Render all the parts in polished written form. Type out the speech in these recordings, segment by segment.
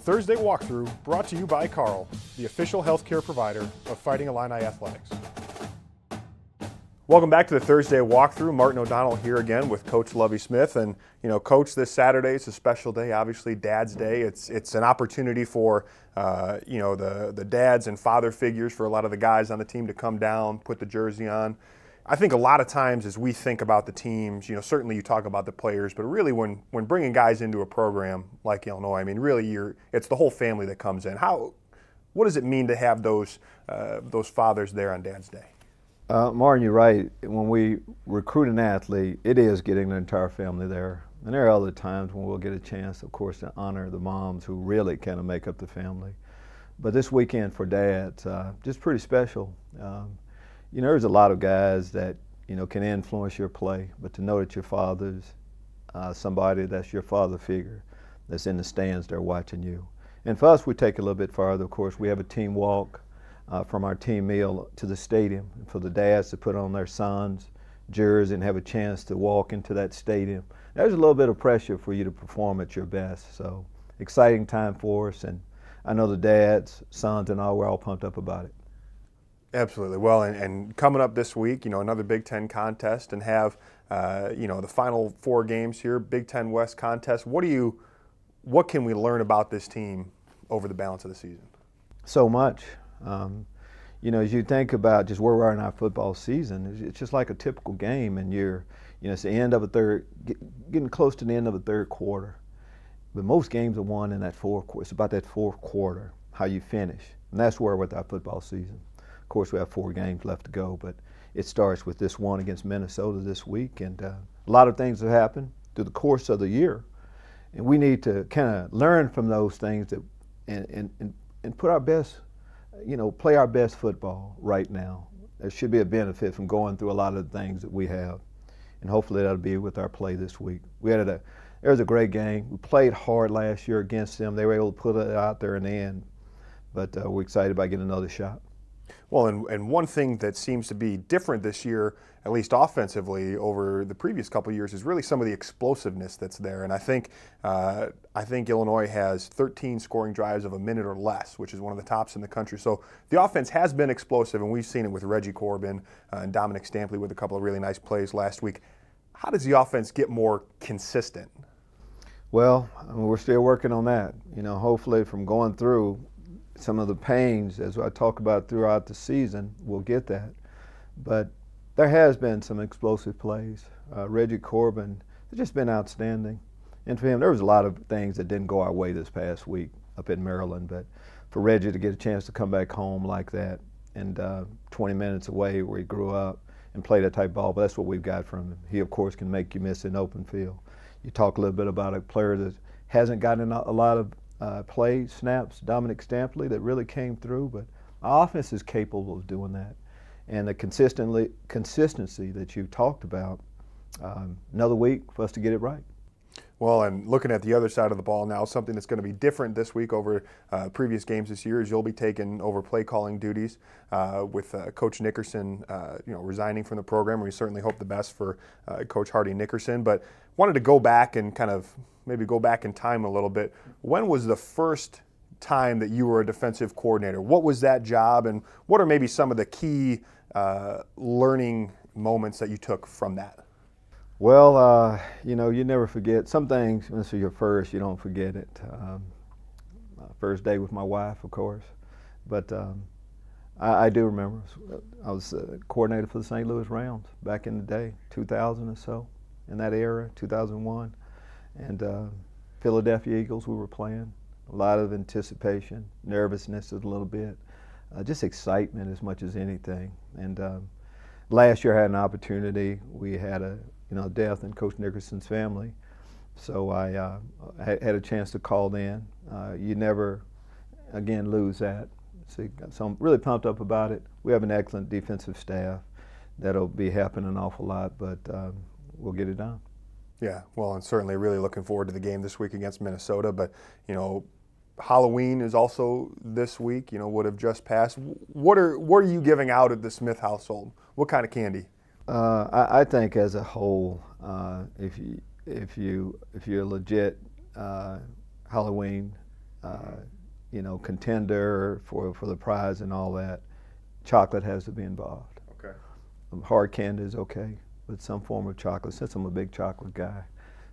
The Thursday Walkthrough brought to you by Carle, the official healthcare provider of Fighting Illini Athletics. Welcome back to the Thursday Walkthrough. Martin O'Donnell here again with Coach Lovie Smith. And, Coach, this Saturday is a special day, obviously Dad's Day. It's an opportunity for, the dads and father figures for a lot of the guys on the team to come down, put the jersey on. I think a lot of times as we think about the teams, certainly you talk about the players, but really when bringing guys into a program like Illinois, really it's the whole family that comes in. What does it mean to have those fathers there on Dad's Day? Martin, you're right. When we recruit an athlete, it is getting the entire family there. And there are other times when we'll get a chance, of course, to honor the moms who really kind of make up the family. But this weekend for dads, just pretty special. There's a lot of guys that, can influence your play, but to know that your father's somebody that's your father figure that's in the stands there watching you. And for us, we take it a little bit farther. Of course, we have a team walk from our team meal to the stadium, and for the dads to put on their sons' jersey and have a chance to walk into that stadium. There's a little bit of pressure for you to perform at your best. So exciting time for us, and I know the dads, sons, and all, we're all pumped up about it. Absolutely. Well, and coming up this week, another Big Ten contest, and have, the final 4 games here, Big Ten West contest. What can we learn about this team over the balance of the season? So much. As you think about just where we are in our football season, it's just like a typical game, and it's the end of getting close to the end of the third quarter. But most games are won in that fourth quarter. It's about that fourth quarter, how you finish, and that's where with our football season. Of course, we have 4 games left to go, but it starts with this one against Minnesota this week, and a lot of things have happened through the course of the year, and we need to kind of learn from those things and put our best, play our best football right now. There should be a benefit from going through a lot of the things that we have, and hopefully that'll be with our play this week. There was a great game. We played hard last year against them. They were able to put it out there in the end, but we're excited about getting another shot. Well, and one thing that seems to be different this year, at least offensively, over the previous couple of years, is really some of the explosiveness that's there. And I think Illinois has 13 scoring drives of a minute or less, which is one of the tops in the country. So the offense has been explosive, and we've seen it with Reggie Corbin and Dominic Stampley with a couple of really nice plays last week. How does the offense get more consistent? Well, we're still working on that. Hopefully from going through some of the pains, as I talk about throughout the season, we'll get that. But there has been some explosive plays. Reggie Corbin has just been outstanding. And for him, there was a lot of things that didn't go our way this past week up in Maryland. But for Reggie to get a chance to come back home like that and 20 minutes away where he grew up and play that type of ball, but that's what we've got from him. He, of course, can make you miss in open field. You talk a little bit about a player that hasn't gotten a lot of play snaps, Dominic Stampley, that really came through, but our offense is capable of doing that. And the consistency that you talked about, another week for us to get it right. Well, and looking at the other side of the ball now, something that's going to be different this week over previous games this year is you'll be taking over play calling duties with Coach Nickerson, resigning from the program. We certainly hope the best for Coach Hardy Nickerson, but wanted to go back and kind of maybe go back in time a little bit. When was the first time that you were a defensive coordinator? What was that job, and what are maybe some of the key learning moments that you took from that? Well, you never forget. Some things, when it's your first, you don't forget it. First day with my wife, of course. But I do remember. I was coordinator for the St. Louis Rams back in the day, 2000 or so, in that era, 2001. And Philadelphia Eagles, we were playing. A lot of anticipation, nervousness a little bit, just excitement as much as anything. And last year I had an opportunity. We had a death in Coach Nickerson's family, so I had a chance to call in. You never, again, lose that. So I'm really pumped up about it. We have an excellent defensive staff that'll be helping an awful lot, but we'll get it done. Yeah, well, and certainly really looking forward to the game this week against Minnesota. But, Halloween is also this week, would have just passed. What are you giving out at the Smith household? What kind of candy? I think as a whole, if you're legit Halloween you know, contender for the prize and all that, chocolate has to be involved. Okay. Hard candy is okay, but some form of chocolate, since I'm a big chocolate guy.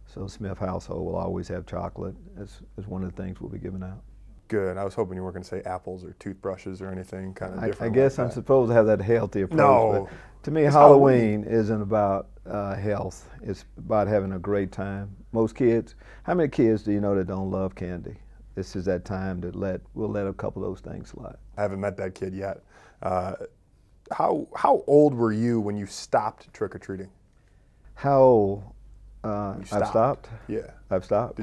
So Smith household will always have chocolate as one of the things we'll be giving out. Good. I was hoping you weren't going to say apples or toothbrushes or anything kind of different. I guess like I'm supposed to have that healthy approach. No. But to me, It's Halloween isn't about health. It's about having a great time. Most kids, how many kids do you know that don't love candy? This is that time that we'll let a couple of those things slide. I haven't met that kid yet. How old were you when you stopped trick-or-treating? How old? I've stopped. Yeah. I've stopped.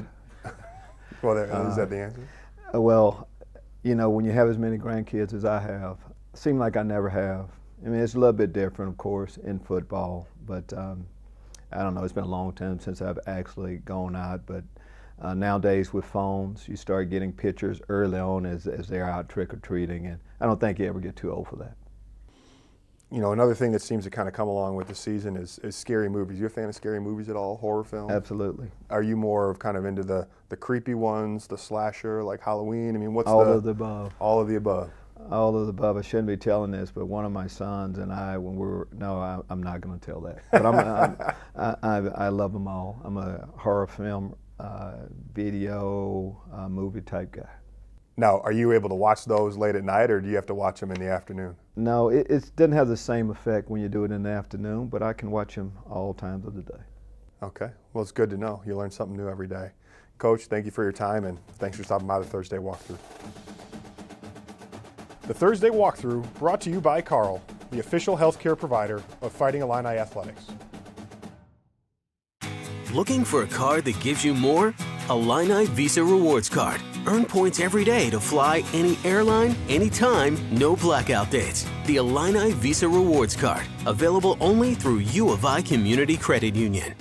Well, is that the answer? Well, you know, when you have as many grandkids as I have, it seems like I never have. I mean, it's a little bit different, of course, in football, but I don't know, it's been a long time since I've actually gone out, but nowadays with phones, you start getting pictures early on as they're out trick-or-treating, and I don't think you ever get too old for that. You know, another thing that seems to kind of come along with the season is scary movies. You a fan of scary movies at all, horror films? Absolutely. Are you more of kind of into the creepy ones, the slasher, like Halloween? I mean, what's all of the above. All of the above. All of the above. I shouldn't be telling this, but one of my sons and I, when we were, no, I'm not going to tell that. But I love them all. I'm a horror film, video, movie type guy. Now, are you able to watch those late at night, or do you have to watch them in the afternoon? No, it doesn't have the same effect when you do it in the afternoon, but I can watch them all times of the day. Okay. Well, it's good to know. You learn something new every day. Coach, thank you for your time, and thanks for stopping by the Thursday Walkthrough. The Thursday Walkthrough brought to you by Carle, the official healthcare provider of Fighting Illini Athletics. Looking for a card that gives you more? Illini Visa Rewards Card. Earn points every day to fly any airline, anytime, no blackout dates. The Illini Visa Rewards Card. Available only through U of I Community Credit Union.